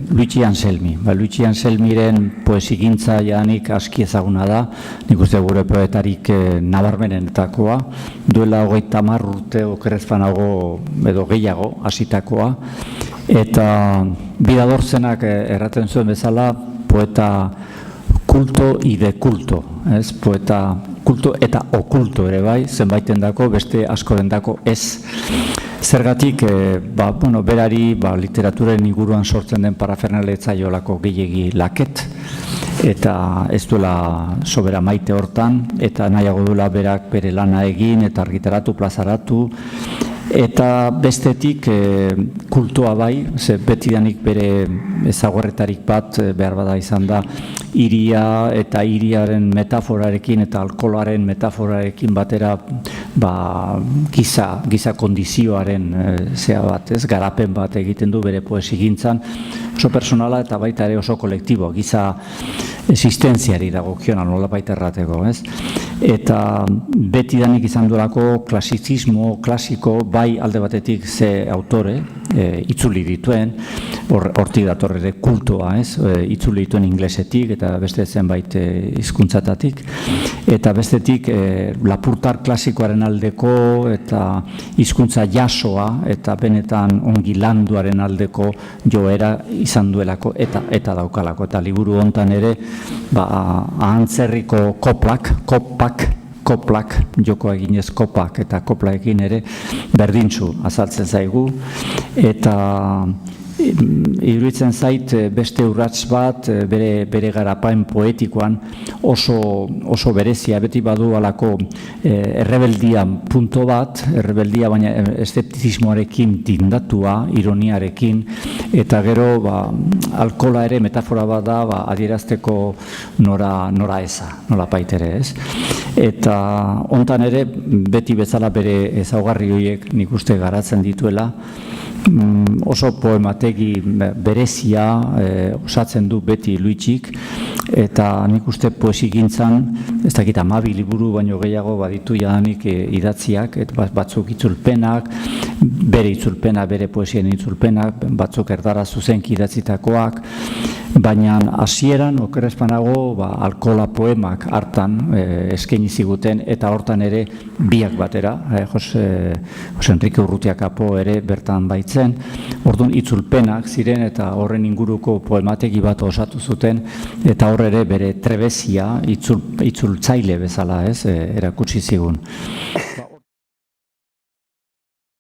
Luigi Anselmi. Luigi Anselmiren poesigintza janik aski ezaguna da, nik uste gure poetarik nabarmenetakoa, duela 30 urte okerrezpanago edo gehiago hasitakoa, eta Bidadorzenak erraten zuen bezala, poeta kulto y de culto, ez? Poeta kulto eta okulto ere bai, zenbaiten dako, beste askoren dako ez. Zergatik, berari literaturen inguruan sortzen den parafernalia jolako gehiegi laket, eta ez duela sobera maite hortan, eta nahiago duela berak bere lana egin, eta argitaratu, plazaratu, eta bestetik kultoa bai, betidanik bere ezagorretarik bat behar bada izan da, hiria eta hiriaren metaforarekin eta alkoholaren metaforarekin batera giza kondizioaren zea bat, garapen bat egiten du bere poesigintzan, oso personala eta baita ere oso kolektibo, giza existentziari dagokiona nola baita errateko, ez? Eta betidanik izan duelako klasizismo, klasiko, bai alde batetik ze autore, itzuli dituen, hortik datorre kultoa, ez? Itzuli dituen inglesetik eta beste zenbait hizkuntzatatik, eta bestetik lapurtar klasikoaren aldeko eta hizkuntza jasoa eta benetan ongi landuaren aldeko joera izan duelako eta daukalako. Eta liburu hontan ere, ahantzerriko koplak, joko eginez kopak eta koplaekin ere berdintzu azaltzen zaigu, eta iruditzen zait beste urrats bat bere garapain poetikoan oso berezia, beti badu alako errebeldia punto bat, errebeldia baina eszeptizismoarekin tindatua, ironiarekin, eta gero alkohola ere metafora bat da adierazteko nora eza, nola paitere, ez? Eta hontan ere beti bezala bere ezaugarri horiek nik uste garatzen dituela, oso poemategi berezia osatzen du beti Luitxik, eta nik uste poesigintzan, ez dakit 12 liburu baino gehiago baditu jadanik idatziak, batzuk itzulpenak, bere itzulpena, bere poesien itzulpenak, batzuk erdara zuzenki idatzitakoak, baina hasieran okerrezpanago alkohola poemak hartan eskaini ziguten, eta hortan ere biak batera, Jose Enrique Urrutia Kapo ere bertan baitzen, orduan itzulpenak ziren eta horren inguruko poemategi bat osatu zuten, eta hor ere bere trebezia itzultzaile bezala erakutsi zigun.